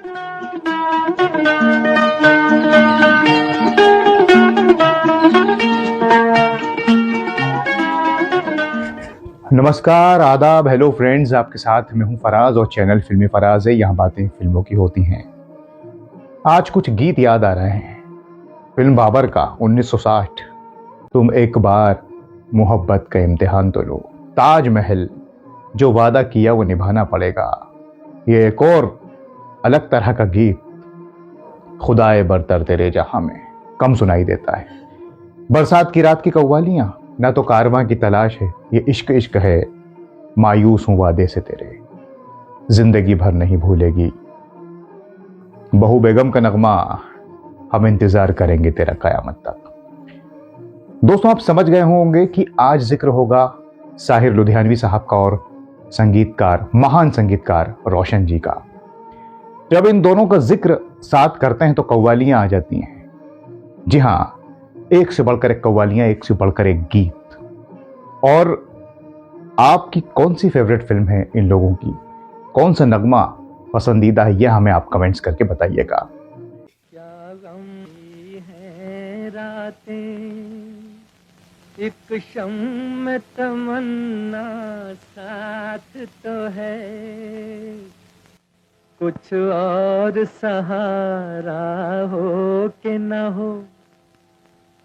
नमस्कार, आदाब, hello friends. आपके साथ मैं हूं फराज और चैनल फिल्मी फराज है। यहाँ बातें फिल्मों की होती हैं। आज कुछ गीत याद आ रहे हैं। फिल्म बाबर का 1960, तुम एक बार मोहब्बत का इम्तिहान तो लो, ताजमहल, जो वादा किया वो निभाना पड़ेगा। ये एक और अलग तरह का गीत खुदाए बरतर तेरे जहां में कम सुनाई देता है। बरसात की रात की कव्वालियां, ना तो कारवां की तलाश है, ये इश्क इश्क है, मायूस हूं वादे से तेरे, जिंदगी भर नहीं भूलेगी। बहू बेगम का नगमा, हम इंतजार करेंगे तेरा कयामत तक। दोस्तों, आप समझ गए होंगे कि आज जिक्र होगा साहिर लुधियानवी साहब का और संगीतकार, महान संगीतकार रोशन जी का। जब इन दोनों का जिक्र साथ करते हैं तो कव्वालियां आ जाती हैं। जी हां, एक से बढ़कर एक कव्वालियां, एक से बढ़कर एक गीत। और आपकी कौन सी फेवरेट फिल्म है इन लोगों की, कौन सा नगमा पसंदीदा है, यह हमें आप कमेंट्स करके बताइएगा। क्या गम है रातें, एक शम्म तमन्ना साथ तो है, कुछ और सहारा हो के न हो,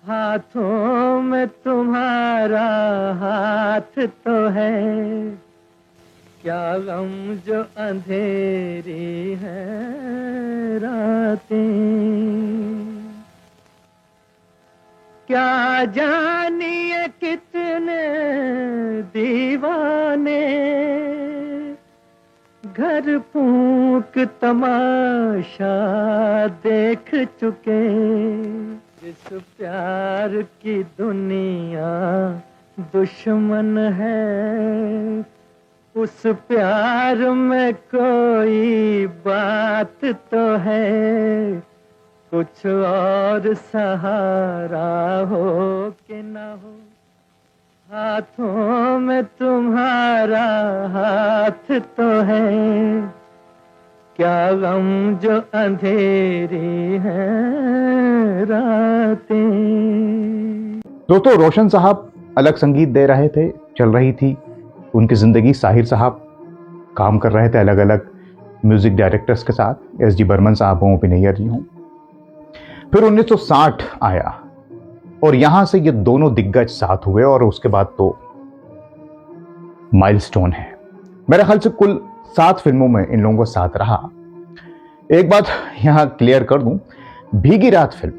हाथों में तुम्हारा हाथ तो है। क्या गम जो अंधेरी है रातें, क्या जानिए कितने दीवाने घर फूंक तमाशा देख चुके। जिस प्यार की दुनिया दुश्मन है, उस प्यार में कोई बात तो है, कुछ और सहारा हो कि न हो, हाथों में तुम्हारा हाथ तो है। क्या गम जो अंधेरी है रातें। दोस्तों, रोशन साहब अलग संगीत दे रहे थे, चल रही थी उनकी जिंदगी। साहिर साहब काम कर रहे थे अलग अलग म्यूजिक डायरेक्टर्स के साथ, एस डी बर्मन साहब हों, पिनैयर जी हों। फिर 1960 आया और यहां से ये दोनों दिग्गज साथ हुए और उसके बाद तो माइलस्टोन है। मेरे ख्याल से कुल 7 फिल्मों में इन लोगों का साथ रहा। एक बात यहां क्लियर कर दूं, भीगी रात फिल्म,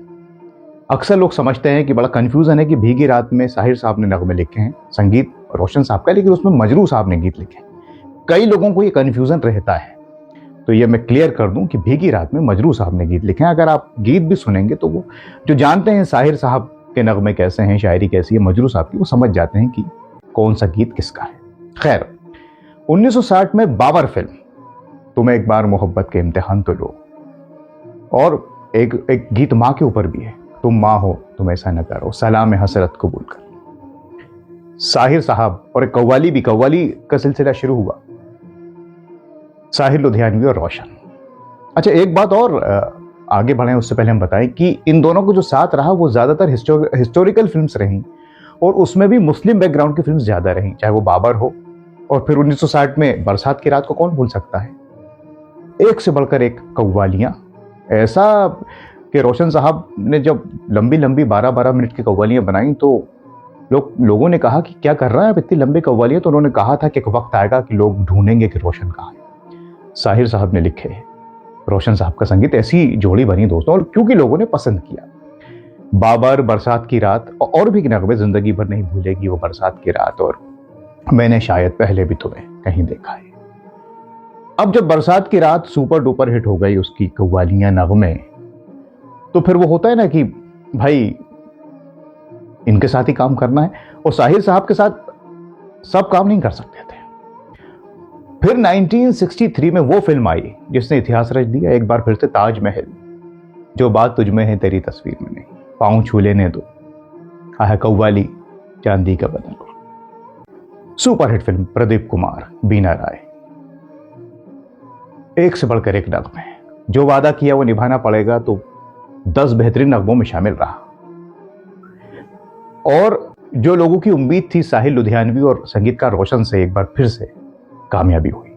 अक्सर लोग समझते हैं कि बड़ा कंफ्यूजन है कि भीगी रात में साहिर साहब ने नगमे लिखे हैं, संगीत रोशन साहब का, लेकिन उसमें मजरू साहब ने गीत लिखे हैं। कई लोगों को ये कंफ्यूजन रहता है, तो ये मैं क्लियर कर दूं कि भीगी रात में मजरू साहब ने गीत लिखे हैं। अगर आप गीत भी सुनेंगे तो वो जो जानते हैं साहिर साहब के नगमे कैसे हैं, शायरी कैसी है मजरू साहब की, वो समझ जाते हैं कि कौन सा गीत किसका है। खैर, 1960 में बाबर फिल्म, तुम्हें एक बार मोहब्बत के इम्तिहान तो लो, और एक गीत माँ के ऊपर भी है, तुम माँ हो तुम ऐसा न करो, सलाम हसरत कबूल कर। साहिर साहब और एक कव्वाली भी, कव्वाली का सिलसिला शुरू हुआ, साहिर लुधियानवी और रोशन। अच्छा, एक बात और आगे बढ़े उससे पहले हम बताएं कि इन दोनों को जो साथ रहा वो ज्यादातर हिस्टोरिकल फिल्म्स रहीं, और उसमें भी मुस्लिम बैकग्राउंड की फिल्म्स ज्यादा रहीं, चाहे वो बाबर हो और फिर 1960 में बरसात की रात को कौन भूल सकता है। एक से बढ़कर एक कव्वालियां, ऐसा कि रोशन साहब ने जब लंबी लंबी 12-12 मिनट की कव्वालियां बनाई तो लोगों ने कहा कि क्या कर रहा है आप इतनी लंबी कव्वालियां। तो उन्होंने कहा था कि एक वक्त आएगा कि लोग ढूंढेंगे कि रोशन कहाँ है। साहिर साहब ने लिखे, रोशन साहब का संगीत, ऐसी जोड़ी बनी दोस्तों, और क्योंकि लोगों ने पसंद किया। बाबर, बरसात की रात और भी नगमे, जिंदगी भर नहीं भूलेगी वो बरसात की रात, और मैंने शायद पहले भी तुम्हें कहीं देखा है। अब जब बरसात की रात सुपर डुपर हिट हो गई, उसकी कव्वालियां, नगमे, तो फिर वो होता है ना कि भाई इनके साथ ही काम करना है, और साहिर साहब के साथ सब काम नहीं कर सकते थे। फिर 1963 में वो फिल्म आई जिसने इतिहास रच दिया एक बार फिर से, ताजमहल, जो बात तुझमें है तेरी तस्वीर में नहीं, पांव छू लेने दो, है कव्वाली, चांदी का बदन। सुपरहिट फिल्म, प्रदीप कुमार, बीना राय, एक से बढ़कर एक नगमे, जो वादा किया वो निभाना पड़ेगा, तो 10 बेहतरीन नगमों में शामिल रहा। और जो लोगों की उम्मीद थी साहिल लुधियानवी और संगीतकार रोशन से, एक बार फिर से कामयाबी हुई।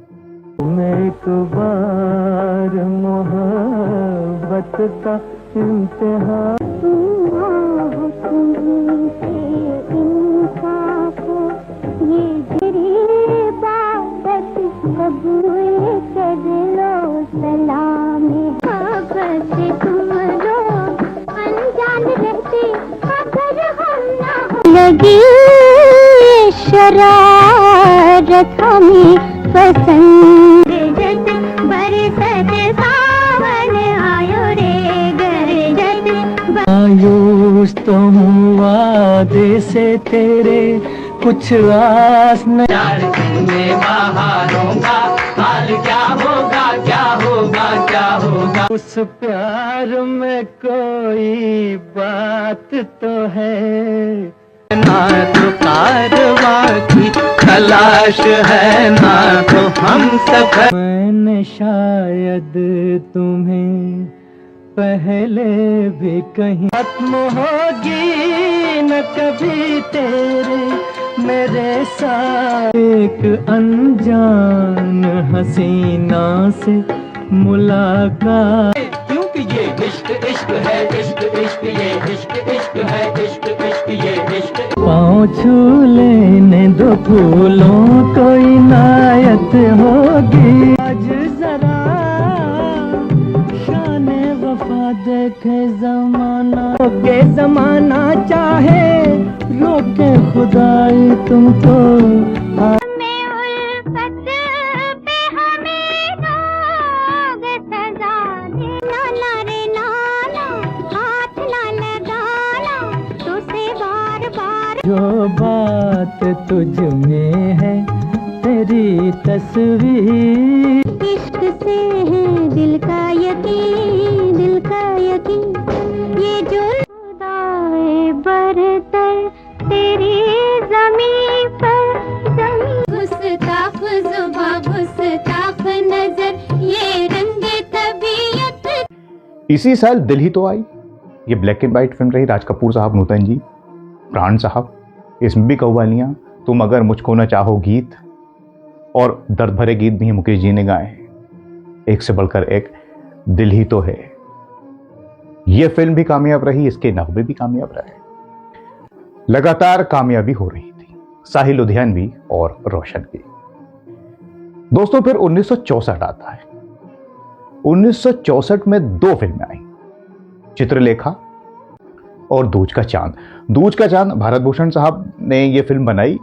मैं एक बार मोहब्बत का इम्तिहान लगी शरारत हमें पसंद बरसत सावन आयो रे गरजत मायूस तो हुआ दे से तेरे कुछ आस न प्यार में बहारोंगा हाल क्या होगा क्या होगा क्या होगा। उस प्यार में कोई बात तो है ना, तो कारवां की तलाश है ना, तो हम सफर। मैंने शायद तुम्हें पहले भी कहीं खत्म होगी न कभी तेरे मेरे साथ। एक अनजान हसीना से मुलाकात, क्योंकि ये इश्क इश्क है, इश्क इश्क ये इश्क इश्क है, इश्क इश्क ये इश्क। पाँव छू लेने दो फूलों को इनायत होगी। आज जरा शाने वफा देखे जमाना, रोके जमाना चाहे रोके खुदाई तुमको। जो बात तुझ में है तेरी तस्वीर, इश्क से है दिल का यकीन, दिल का यकीन। ये जो खुदाए बरतर तेरी ज़मीं पर ज़मीं, गुस्ताख ज़ुबां गुस्ताख नजर, ये रंग तबीयत। इसी साल दिल ही तो आई, ये ब्लैक एंड व्हाइट फिल्म रही। राज कपूर साहब, नूतन जी, प्राण साहब, इसमें भी कव्वालियां, तुम अगर मुझको न चाहो गीत, और दर्द भरे गीत भी मुकेश जी ने गाए, एक से बढ़कर एक, दिल ही तो है। यह फिल्म भी कामयाब रही, इसके नगमे भी कामयाब रहे, लगातार कामयाबी हो रही थी साहिल लुधियानवी और रोशन की। दोस्तों फिर 1964 आता है। 1964 में 2 फिल्में आई, चित्रलेखा और दूज का चांद। दूज का चांद भारत भूषण साहब ने यह फिल्म बनाई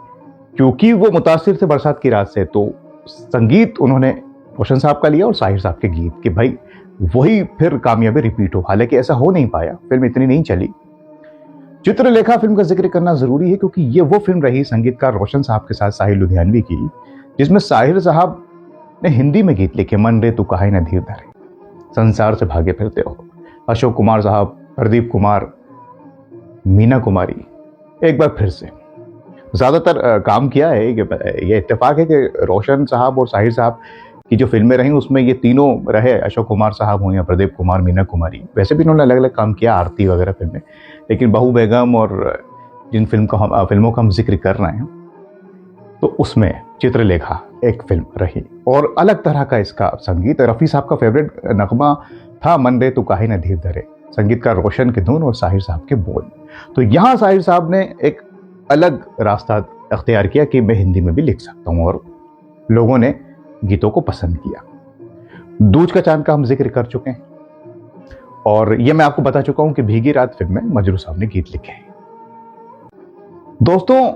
क्योंकि वो मुतासिर थे बरसात की रात से, तो संगीत उन्होंने रोशन साहब का लिया और साहिर साहब के गीत, कि भाई वही फिर कामयाबी रिपीट हो। हालांकि ऐसा हो नहीं पाया, फिल्म इतनी नहीं चली। चित्रलेखा फिल्म का जिक्र करना जरूरी है क्योंकि ये वो फिल्म रही संगीतकार रोशन साहब के साथ साहिल लुधियानवी की, जिसमें साहिर साहब ने हिंदी में गीत लिखे, मन रे तू काहे न धीर धरे, संसार से भागे फिरते हो। अशोक कुमार साहब, प्रदीप कुमार, मीना कुमारी, एक बार फिर से ज्यादातर काम किया है। ये इत्तेफाक है कि रोशन साहब और साहिर साहब की जो फिल्में रही उसमें ये तीनों रहे, अशोक कुमार साहब हो या प्रदीप कुमार, मीना कुमारी। वैसे भी इन्होंने अलग अलग काम किया, आरती वगैरह फिल्में, लेकिन बहू बेगम और जिन फिल्मों का हम जिक्र कर रहे हैं, तो उसमें चित्रलेखा एक फिल्म रही और अलग तरह का इसका संगीत। रफ़ी साहब का फेवरेट नगमा था मन रे तू काहे न धीर धरे, संगीतकार रोशन की धुन और साहिर साहब के बोल। तो यहाँ साहिर साहब ने एक अलग रास्ता अख्तियार किया कि मैं हिंदी में भी लिख सकता हूँ, और लोगों ने गीतों को पसंद किया। दूज का चांद का हम जिक्र कर चुके हैं, और यह मैं आपको बता चुका हूं कि भीगी रात फिल्म में मजरू साहब ने गीत लिखे हैं। दोस्तों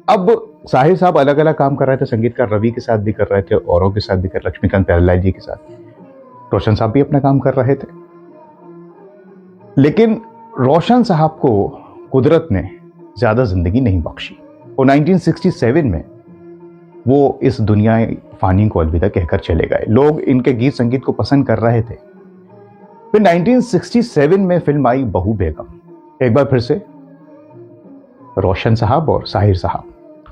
अब साहिर साहब अलग अलग काम कर रहे थे, संगीतकार रवि के साथ भी कर रहे थे, औरों के साथ भी कर, लक्ष्मीकांत प्यारेलाल जी के साथ, रोशन साहब भी अपना काम कर रहे थे। लेकिन रोशन साहब को कुदरत ने ज्यादा जिंदगी नहीं बख्शी और 1967 में वो इस दुनिया फानी को अलविदा कहकर चले गए। लोग इनके गीत संगीत को पसंद कर रहे थे। फिर 1967 में फिल्म आई बहू बेगम। एक बार फिर से रोशन साहब और साहिर साहब,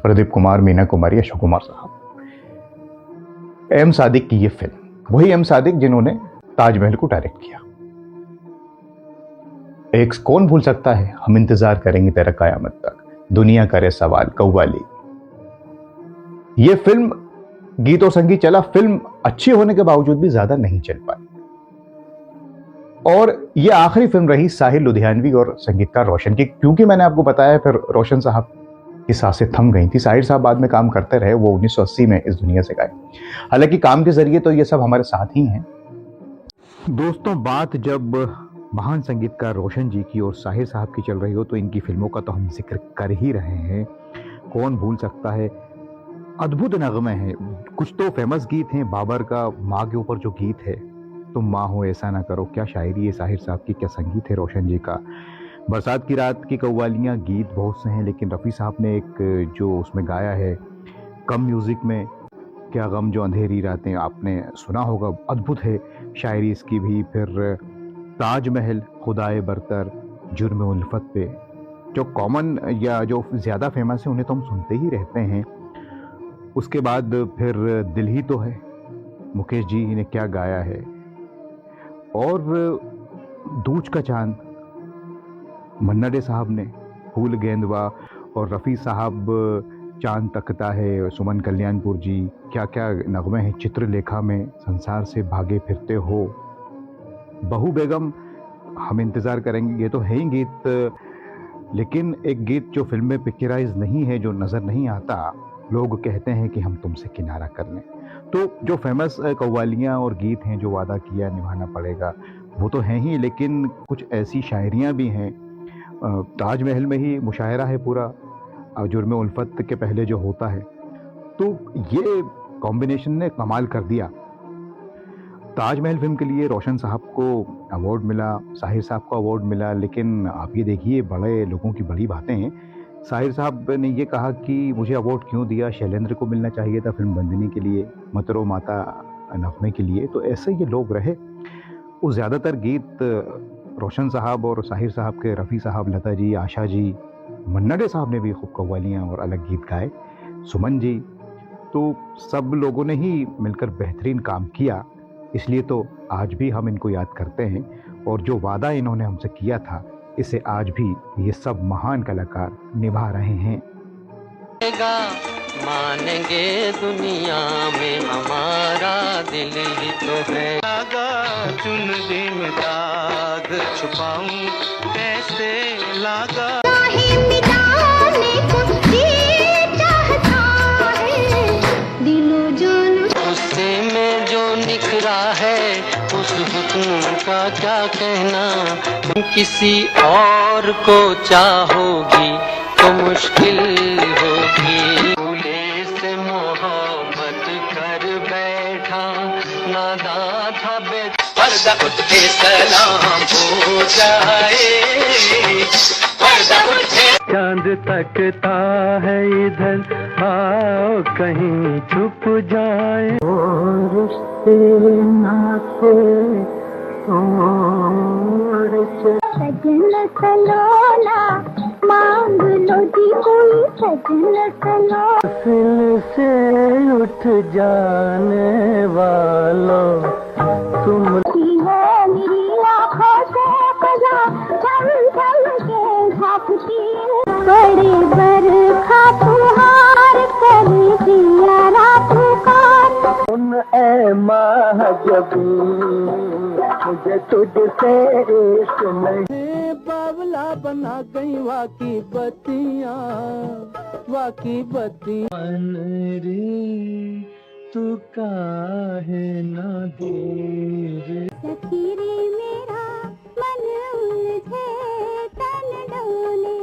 प्रदीप कुमार, मीना कुमारी, अशोक कुमार साहब, एम सादिक की ये फिल्म, वही एम सादिक जिन्होंने ताजमहल को डायरेक्ट किया। एक कौन भूल सकता है, हम इंतजार करेंगे तेरा कयामत तक, दुनिया करे सवाल, कव्वाली। ये फिल्म गीत और संगीत चला, फिल्म अच्छी होने के बावजूद भी ज्यादा नहीं चल पाई और ये आखिरी फिल्म रही साहिर लुधियानवी और संगीतकार रोशन की, क्योंकि मैंने आपको बताया फिर रोशन साहब की सांसें थम गई थी। साहिर साहब बाद में काम करते रहे, वो 1980 में इस दुनिया से गए। हालांकि काम के जरिए तो ये सब हमारे साथ ही हैं। दोस्तों, बात जब महान संगीतकार रोशन जी की और साहिर साहब की चल रही हो तो इनकी फिल्मों का तो हम जिक्र कर ही रहे हैं। कौन भूल सकता है, अद्भुत नगमे हैं। कुछ तो फेमस गीत हैं, बाबर का माँ के ऊपर जो गीत है, तुम माँ हो ऐसा ना करो, क्या शायरी है साहिर साहब की, क्या संगीत है रोशन जी का। बरसात की रात की कव्वालियाँ, गीत बहुत से हैं, लेकिन रफ़ी साहब ने एक जो उसमें गाया है कम म्यूज़िक में, क्या गम जो अंधेरी रातें, आपने सुना होगा, अद्भुत है शायरी इसकी भी। फिर ताजमहल, खुदाए बरतर, जुर्म उल्फत पे, जो कॉमन या जो ज़्यादा फेमस है उन्हें तो हम सुनते ही रहते हैं। उसके बाद फिर दिल ही तो है, मुकेश जी ने क्या गाया है, और दूज का चांद मन्ना डे साहब ने, फूल गेंदवा, और रफ़ी साहब चांद तकता है, सुमन कल्याणपुर जी, क्या क्या नगमे हैं। चित्रलेखा में संसार से भागे फिरते हो, बहू बेगम, हम इंतज़ार करेंगे, ये तो है ही गीत। लेकिन एक गीत जो फिल्म में पिक्चराइज नहीं है, जो नज़र नहीं आता, लोग कहते हैं कि हम तुमसे किनारा कर लें। तो जो फेमस कव्वालियाँ और गीत हैं, जो वादा किया निभाना पड़ेगा, वो तो हैं ही, लेकिन कुछ ऐसी शायरियाँ भी हैं। ताजमहल में ही मुशायरा है पूरा, जुर्म उल्फत के पहले जो होता है, तो ये कॉम्बिनेशन ने कमाल कर दिया। ताजमहल फिल्म के लिए रोशन साहब को अवार्ड मिला, साहिर साहब को अवार्ड मिला, लेकिन आप ये देखिए, बड़े लोगों की बड़ी बातें हैं। साहिर साहब ने ये कहा कि मुझे अवार्ड क्यों दिया, शैलेंद्र को मिलना चाहिए था फिल्म बंदिनी के लिए, मतरो माता नगमे के लिए। तो ऐसे ये लोग रहे। वो ज़्यादातर गीत रोशन साहब और साहिर साहब के, रफ़ी साहब, लता जी, आशा जी, मन्ना डे साहब ने भी खूब कव्वालियाँ और अलग गीत गाए, सुमन जी, तो सब लोगों ने ही मिलकर बेहतरीन काम किया। इसलिए तो आज भी हम इनको याद करते हैं, और जो वादा इन्होंने हमसे किया था, इसे आज भी ये सब महान कलाकार निभा रहे हैं। मानेंगे दुनिया में हमारा दिल ही तो है। लगा चुन दिन दाग छुपाऊं कैसे, लगा उससे में जो निखरा है, उस हुस्न का क्या कहना। तुम किसी और को चाहोगी तो मुश्किल होगी। भूले से मोहब्बत कर बैठा, नादान था पर्दा उठ के सलाम हो जाए, पर्दा उठे। चांद तकता है इधर, आओ कहीं छुप जाए। रिश्ते नाते सजन सलोना मांग लो जी कोई, सजन सलो। दिल से उठ जाने वालों तुम है मेरी आँखों से कजा, चल चल के झाँकती बड़े बरखा फुहार करे दिया पुकार। सुन ए महजबी, मुझे तुझसे इश्क नहीं। बावला बना गई वाकी बत्तियाँ, वाकी बत्तियाँ रे, तू काहे ना देर। सखी रे मेरा मन उलझे, तन डोले,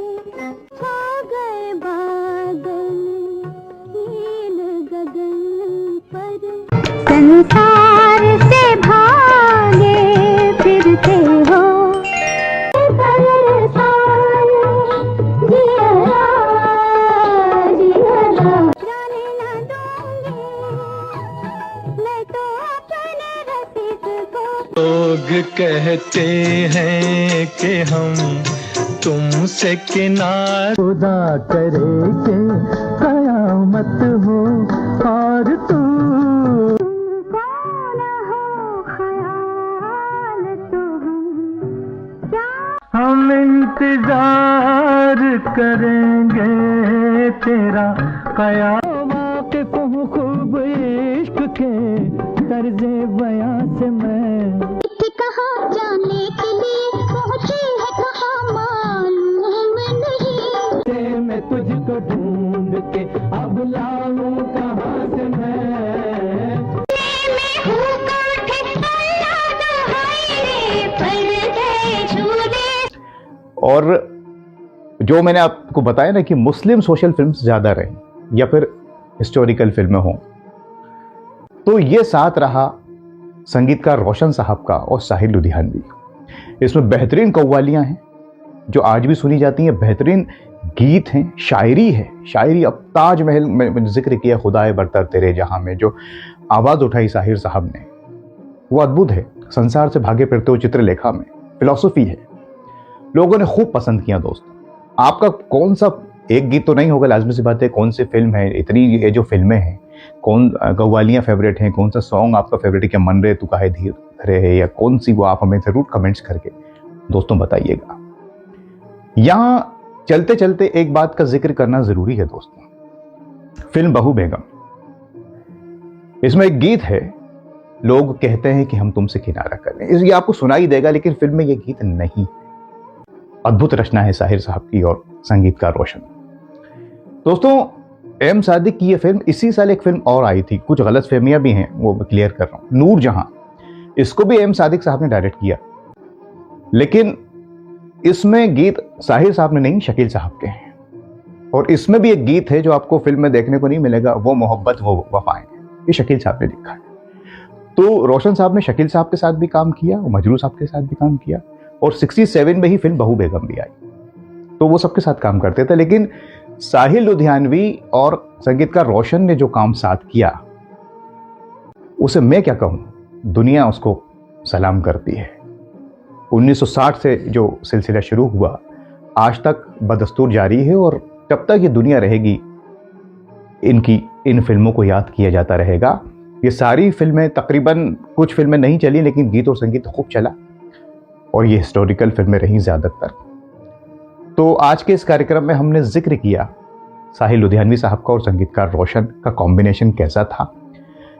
छा गए बादल नील गगन पर। संसार से भागे फिरते हो, जाने ना दूंगी मैं तो अपने रसीद को। लोग कहते हैं कि हम तुमसे किनारा, खुदा करे के कयामत हो और तू कौन हो ख्याल हम इंतजार करेंगे तेरा कयाम। वाकिफ हूँ खूब इश्क के तर्ज़े बयां से मैं। कहाँ जाने के लिए पहुँची है कहाँ मालूम नहीं। मैं तुझको ढूंढ के अब लाऊं कहाँ से मैं। मैं हूँ कांटे अल्लाह दुहाई रे पर्दे झूले। और जो मैंने आपको बताया ना कि मुस्लिम सोशल फिल्म्स ज़्यादा रहे या फिर हिस्टोरिकल फिल्में हों, तो ये साथ रहा संगीतकार रोशन साहब का और साहिल लुधियानवी। इसमें बेहतरीन कव्वालियाँ हैं जो आज भी सुनी जाती हैं, बेहतरीन गीत हैं, शायरी है। शायरी अब ताजमहल में जिक्र किया खुदाए बरतर तेरे जहां में, जो आवाज़ उठाई साहिर साहब ने, वो अद्भुत है। संसार से भागे फिरते हो चित्रलेखा में फिलॉसफी है, लोगों ने खूब पसंद किया। दोस्तों, आपका कौन सा एक गीत तो नहीं होगा, लाजमी सी बात है, कौन सी फिल्म है, इतनी ये जो फिल्में हैं, कौन कव्वालियाँ फेवरेट हैं, कौन सा सॉन्ग आपका फेवरेट है, क्या मन रे तू काहे धीर धरे है, या कौन सी, वो आप हमें ज़रूर कमेंट्स करके दोस्तों बताइएगा। यहाँ चलते चलते एक बात का जिक्र करना ज़रूरी है दोस्तों, फिल्म बहू बेगम, इसमें एक गीत है, लोग कहते हैं कि हम तुमसे किनारा कर लें, ये आपको सुनाई देगा, लेकिन फिल्म में ये गीत नहीं। अद्भुत रचना है साहिर साहब की और संगीतकार रोशन। दोस्तों, एम सादिक की ये फिल्म, इसी साल एक फिल्म और आई थी, कुछ गलत फहमियां भी हैं, वो मैं क्लियर कर रहा हूं, नूर जहां, इसको भी एम सादिक साहब ने डायरेक्ट किया, लेकिन इसमें गीत साहिर साहब ने नहीं, शकील साहब के हैं। और इसमें भी एक गीत है जो आपको फिल्म में देखने को नहीं मिलेगा, वो मोहब्बत वो वफाएं, ये शकील साहब ने लिखा है। तो रोशन साहब ने शकील साहब के साथ भी काम किया, मजरू साहब के साथ भी काम किया, और 67 में ही फिल्म बहू बेगम भी आई, तो वो सबके साथ काम करते थे। लेकिन साहिल लुधियानवी और संगीतकार रोशन ने जो काम साथ किया, उसे मैं क्या कहूं, दुनिया उसको सलाम करती है। 1960 से जो सिलसिला शुरू हुआ, आज तक बदस्तूर जारी है, और जब तक ये दुनिया रहेगी, इन फिल्मों को याद किया जाता रहेगा। ये सारी फिल्में, तकरीबन कुछ फिल्में नहीं चली, लेकिन गीत और संगीत खूब चला, और ये हिस्टोरिकल फिल्में रहीं ज़्यादातर। तो आज के इस कार्यक्रम में हमने जिक्र किया साहिल लुधियानवी साहब का और संगीतकार रोशन का कॉम्बिनेशन कैसा था,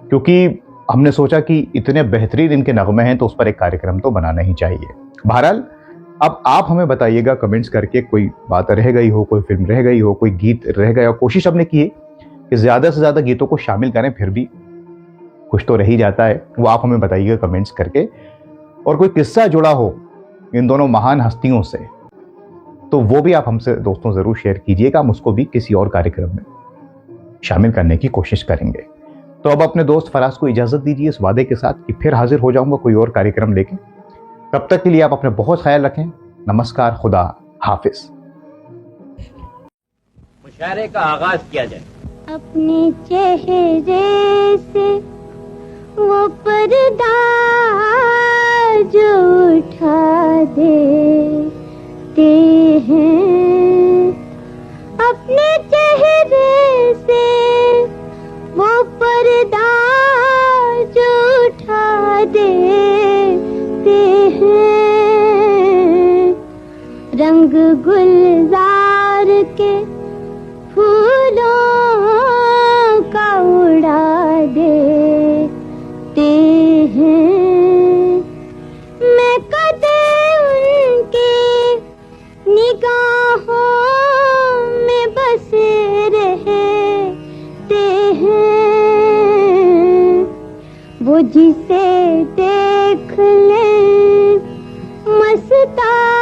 क्योंकि हमने सोचा कि इतने बेहतरीन इनके नगमे हैं, तो उस पर एक कार्यक्रम तो बनाना ही चाहिए। बहरहाल, अब आप हमें बताइएगा कमेंट्स करके, कोई बात रह गई हो, कोई फिल्म रह गई हो, कोई गीत रह गया हो। कोशिश हमने की है कि ज़्यादा से ज़्यादा गीतों को शामिल करें, फिर भी कुछ तो रह ही जाता है, वो आप हमें बताइएगा कमेंट्स करके। और कोई किस्सा जुड़ा हो इन दोनों महान हस्तियों से, तो वो भी आप हमसे दोस्तों ज़रूर शेयर कीजिएगा, हम उसको भी किसी और कार्यक्रम में शामिल करने की कोशिश करेंगे। तो अब अपने दोस्त फराज को इजाज़त दीजिए इस वादे के साथ कि फिर हाजिर हो जाऊंगा कोई और कार्यक्रम लेके। तब तक के लिए आप अपने बहुत ख्याल रखें। नमस्कार, खुदा हाफिज। मुशायरे का आगाज किया जाए। अपने चेहरे से वो पर्दा जो उठा देते हैं, अपने चेहरे से वो पर्दा जो उठा देते हैं, रंग गुलजार के फूलों का उड़ा देते हैं। मैं कदे उनके निगाहों में बसे रहते हैं, वो जिसे देख ले मस्ताना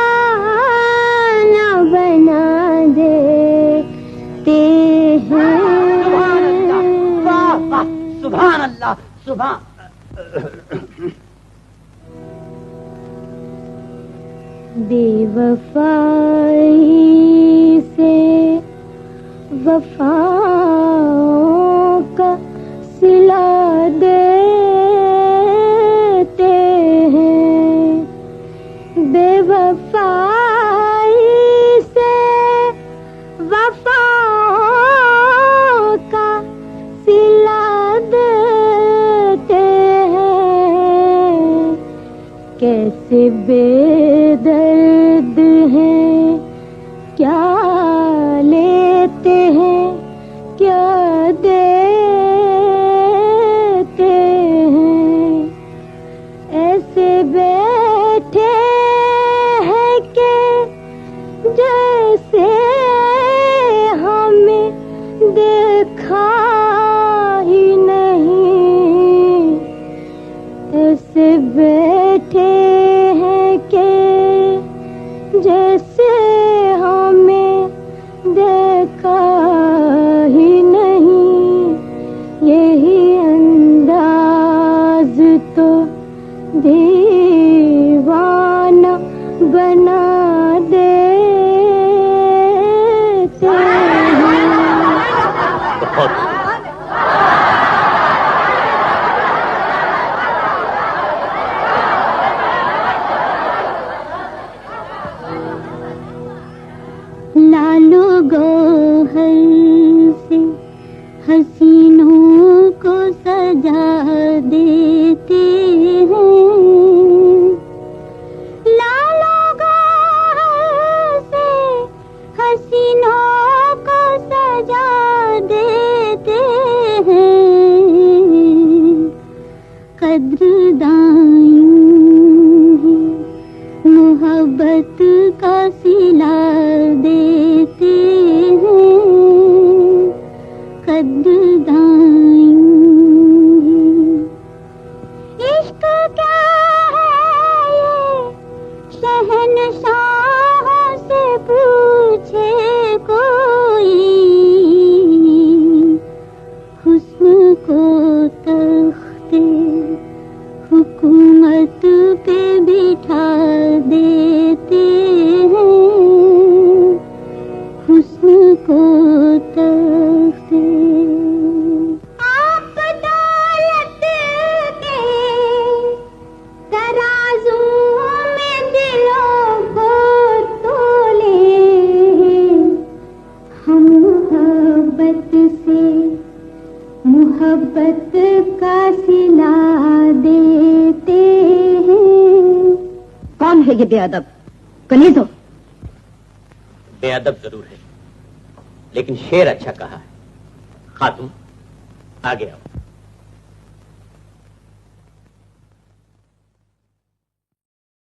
बना देते हैं। वाह वाह, सुभान अल्लाह, सुभान। बेवफाई से वफाओं का सिला देते हैं, बेवफाई से वफाओं का सिला देते हैं। कैसे बेदर्द हैं, क्या लेते हैं क्या देते हैं, ऐसे बैठे हैं कि जैसे हमें देखा ही नहीं, ऐसे बैठे हैं कि जैसे हमें देखा ही नहीं, यही अंदाज तो दीवाना बना देते हैं। लालो गोहर से हसीनों को सजा देते हैं, लालो गोहर से हसीनों को सजा देते हैं, कद्रदान मोहब्बत का सिला देते हैं, कद्रदान। इश्क क्या है ये शहंशाहों से पूछे कोई, हुस्न को तख्ते हुकूमत पे बिठा देते हैं, हुस्न को तख्ते। आप दौलत के तराजू में दिलों को तोले, हम मोहब्बत से मोहब्बत का सिला देते हैं। कौन है ये बेअदब? कनीज हो? बेअदब जरूर है, लेकिन शेर अच्छा कहा है। खातून आगे आओ।